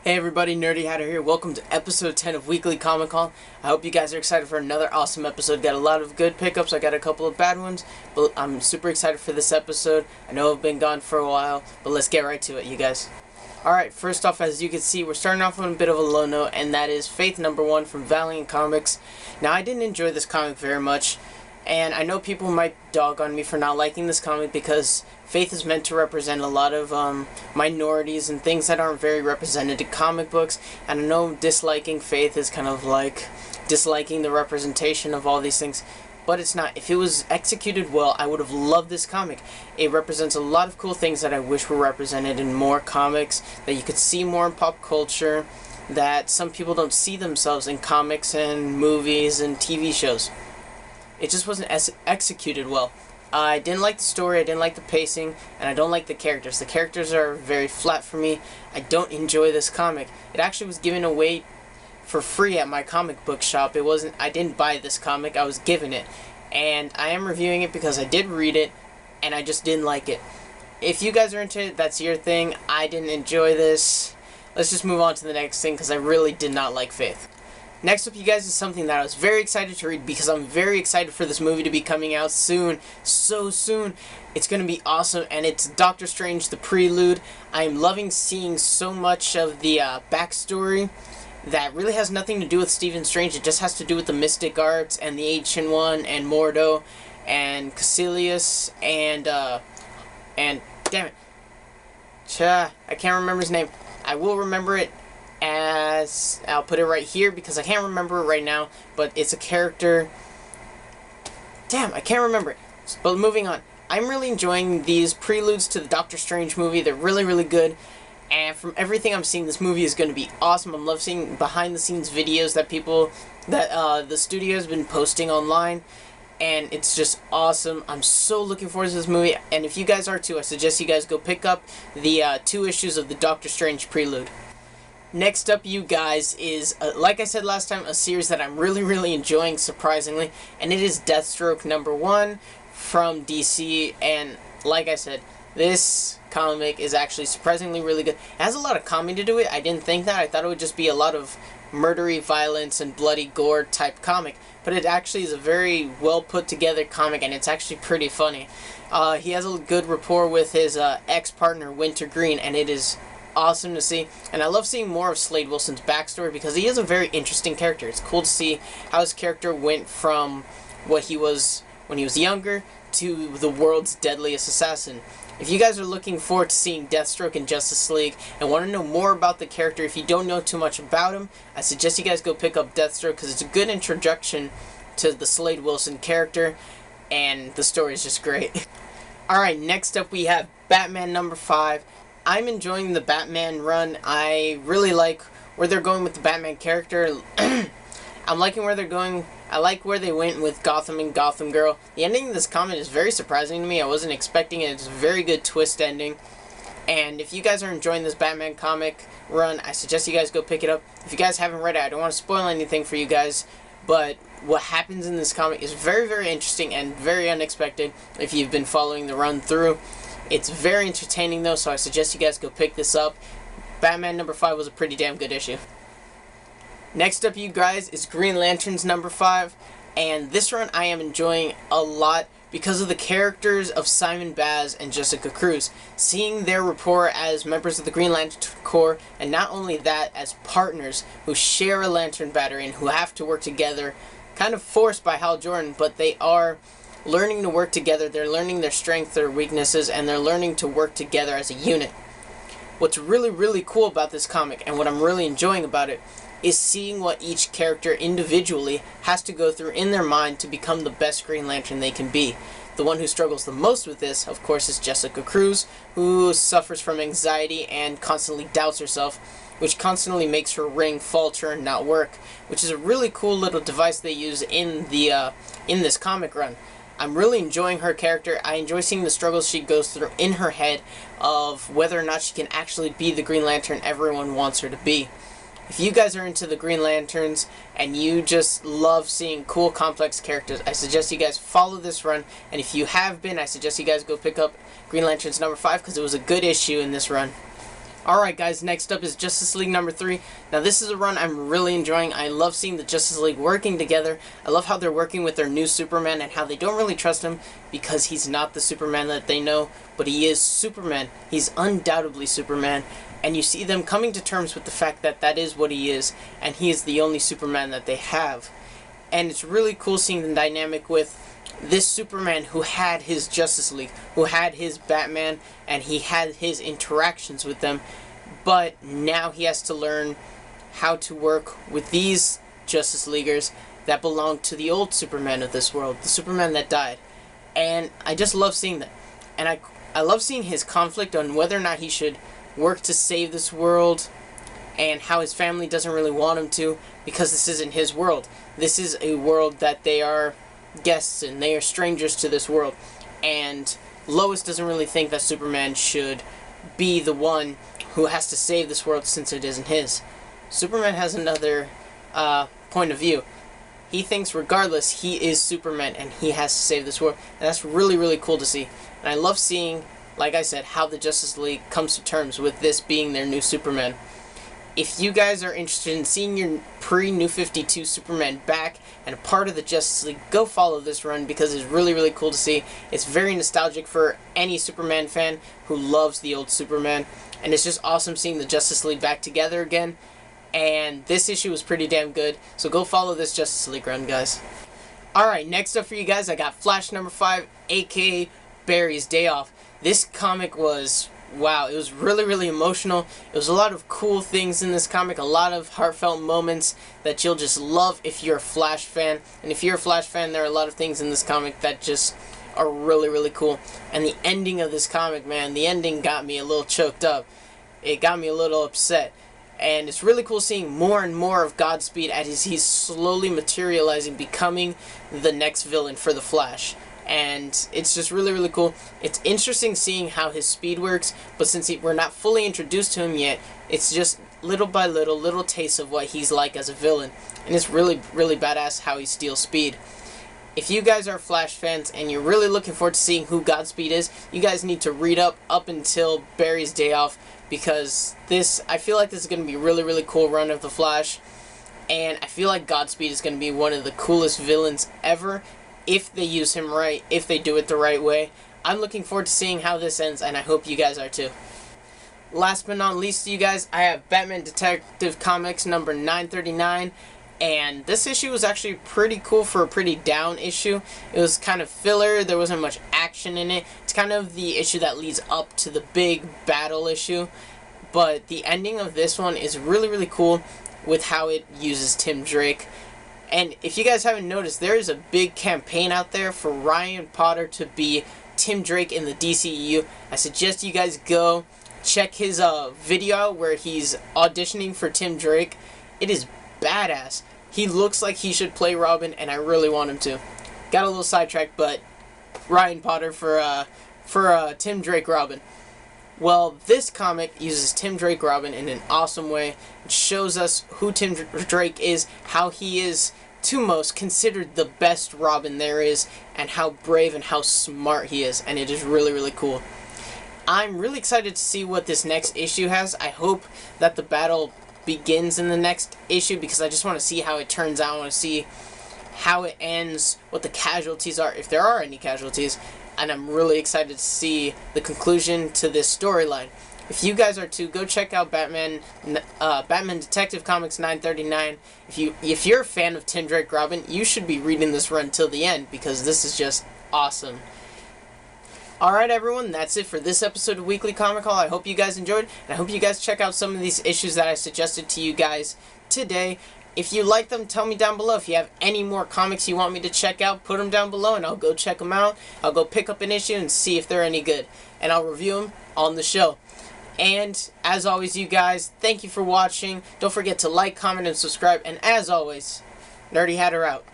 Hey everybody, Nerdy Hatter here. Welcome to episode 10 of Weekly Comic Haul. I hope you guys are excited for another awesome episode. Got a lot of good pickups, I got a couple of bad ones, but I'm super excited for this episode. I know I've been gone for a while, but let's get right to it, you guys. Alright, first off, as you can see, we're starting off on a bit of a low note, and that is Faith #1 from Valiant Comics. Now, I didn't enjoy this comic very much, and I know people might dog on me for not liking this comic because Faith is meant to represent a lot of minorities and things that aren't very represented in comic books. And I know disliking Faith is kind of like disliking the representation of all these things, but it's not. If it was executed well, I would have loved this comic. It represents a lot of cool things that I wish were represented in more comics, that you could see more in pop culture, that some people don't see themselves in comics and movies and TV shows. It just wasn't executed well. I didn't like the story, I didn't like the pacing, and I don't like the characters. The characters are very flat for me. I don't enjoy this comic. It actually was given away for free at my comic book shop. I didn't buy this comic, I was given it. And I am reviewing it because I did read it, and I just didn't like it. If you guys are into it, that's your thing. I didn't enjoy this. Let's just move on to the next thing, because I really did not like Faith. Next up, you guys, is something that I was very excited to read because I'm very excited for this movie to be coming out soon. So soon. It's going to be awesome, and it's Doctor Strange, The Prelude. I'm loving seeing so much of the backstory that really has nothing to do with Stephen Strange. It just has to do with the mystic arts and the Ancient One and Mordo and Caecilius and damn it. I can't remember his name. I will remember it, as I'll put it right here because I can't remember it right now, but it's a character. Damn, I can't remember it. But moving on, I'm really enjoying these preludes to the Doctor Strange movie. They're really, really good, and from everything I'm seeing, this movie is going to be awesome. I'm loving seeing behind the scenes videos that the studio has been posting online, and it's just awesome. I'm so looking forward to this movie, and if you guys are too, I suggest you guys go pick up the 2 issues of the Doctor Strange prelude. Next up, you guys, is, like I said last time, a series that I'm really, really enjoying, surprisingly, and it is Deathstroke #1 from DC, and like I said, this comic is actually surprisingly really good. It has a lot of comedy to it. I didn't think that. I thought it would just be a lot of murdery violence and bloody gore type comic, but it actually is a very well put together comic, and it's actually pretty funny. He has a good rapport with his ex-partner, Wintergreen, and it is awesome to see, and I love seeing more of Slade Wilson's backstory because he is a very interesting character. It's cool to see how his character went from what he was when he was younger to the world's deadliest assassin. If you guys are looking forward to seeing Deathstroke in Justice League and want to know more about the character, if you don't know too much about him, I suggest you guys go pick up Deathstroke because it's a good introduction to the Slade Wilson character, and the story is just great. Alright, next up we have Batman #5. I'm enjoying the Batman run. I really like where they're going with the Batman character. I'm liking where they're going. I like where they went with Gotham and Gotham Girl. The ending of this comic is very surprising to me. I wasn't expecting it. It's a very good twist ending. And if you guys are enjoying this Batman comic run, I suggest you guys go pick it up. If you guys haven't read it, I don't want to spoil anything for you guys, but what happens in this comic is very, very interesting and very unexpected if you've been following the run through. It's very entertaining though, so I suggest you guys go pick this up. Batman #5 was a pretty damn good issue. Next up, you guys, is Green Lanterns #5, and this run I am enjoying a lot because of the characters of Simon Baz and Jessica Cruz. Seeing their rapport as members of the Green Lantern Corps, and not only that, as partners who share a lantern battery and who have to work together, kind of forced by Hal Jordan, but they are learning to work together. They're learning their strengths, their weaknesses, and they're learning to work together as a unit. What's really, really cool about this comic, and what I'm really enjoying about it, is seeing what each character individually has to go through in their mind to become the best Green Lantern they can be. The one who struggles the most with this, of course, is Jessica Cruz, who suffers from anxiety and constantly doubts herself, which constantly makes her ring falter and not work, which is a really cool little device they use in this comic run. I'm really enjoying her character. I enjoy seeing the struggles she goes through in her head of whether or not she can actually be the Green Lantern everyone wants her to be. If you guys are into the Green Lanterns and you just love seeing cool, complex characters, I suggest you guys follow this run. And if you have been, I suggest you guys go pick up Green Lanterns #5 because it was a good issue in this run. Alright guys, next up is Justice League number 3. Now this is a run I'm really enjoying. I love seeing the Justice League working together. I love how they're working with their new Superman and how they don't really trust him because he's not the Superman that they know, but he is Superman. He's undoubtedly Superman. And you see them coming to terms with the fact that that is what he is, and he is the only Superman that they have. And it's really cool seeing the dynamic with this Superman who had his Justice League, who had his Batman, and he had his interactions with them, but now he has to learn how to work with these Justice Leaguers that belong to the old Superman of this world, the Superman that died. And I just love seeing that. And I love seeing his conflict on whether or not he should work to save this world, and how his family doesn't really want him to, because this isn't his world. This is a world that they are guests in. They are strangers to this world. And Lois doesn't really think that Superman should be the one who has to save this world since it isn't his. Superman has another point of view. He thinks regardless, he is Superman and he has to save this world. And that's really, really cool to see. And I love seeing, like I said, how the Justice League comes to terms with this being their new Superman. If you guys are interested in seeing your pre-New 52 Superman back and a part of the Justice League, go follow this run because it's really, really cool to see. It's very nostalgic for any Superman fan who loves the old Superman. And it's just awesome seeing the Justice League back together again. And this issue was pretty damn good. So go follow this Justice League run, guys. Alright, next up for you guys, I got Flash number 5, aka Barry's Day Off. This comic was, wow, it was really, really emotional. It was a lot of cool things in this comic, a lot of heartfelt moments that you'll just love if you're a Flash fan. And if you're a Flash fan, there are a lot of things in this comic that just are really, really cool. And the ending of this comic, man, the ending got me a little choked up. It got me a little upset. And it's really cool seeing more and more of Godspeed as he's slowly materializing, becoming the next villain for the Flash. And it's just really, really cool. It's interesting seeing how his speed works, but since we're not fully introduced to him yet, it's just little by little tastes of what he's like as a villain. And it's really, really badass how he steals speed. If you guys are Flash fans and you're really looking forward to seeing who Godspeed is, you guys need to read up until Barry's Day Off, because I feel like this is going to be a really, really cool run of the Flash. And I feel like Godspeed is going to be one of the coolest villains ever, if they use him right, if they do it the right way. I'm looking forward to seeing how this ends, and I hope you guys are too. Last but not least, you guys, I have Batman Detective Comics number 939, and this issue was actually pretty cool for a pretty down issue. It was kind of filler, there wasn't much action in it. It's kind of the issue that leads up to the big battle issue, but the ending of this one is really, really cool with how it uses Tim Drake. And if you guys haven't noticed, there is a big campaign out there for Ryan Potter to be Tim Drake in the DCEU. I suggest you guys go check his video out where he's auditioning for Tim Drake. It is badass. He looks like he should play Robin, and I really want him to. Got a little sidetracked, but Ryan Potter for Tim Drake Robin. Well, this comic uses Tim Drake Robin in an awesome way. It shows us who Tim Drake is, how he is, to most, considered the best Robin there is, and how brave and how smart he is, and it is really, really cool. I'm really excited to see what this next issue has. I hope that the battle begins in the next issue, because I just want to see how it turns out. I want to see how it ends, what the casualties are, if there are any casualties. And I'm really excited to see the conclusion to this storyline. If you guys are too, go check out Batman Detective Comics 939. If you're a fan of Tim Drake Robin, you should be reading this run till the end, because this is just awesome. Alright everyone, that's it for this episode of Weekly Comic Haul. I hope you guys enjoyed, and I hope you guys check out some of these issues that I suggested to you guys today. If you like them, tell me down below. If you have any more comics you want me to check out, put them down below and I'll go check them out. I'll go pick up an issue and see if they're any good. And I'll review them on the show. And as always, you guys, thank you for watching. Don't forget to like, comment, and subscribe. And as always, Nerdy Hatter out.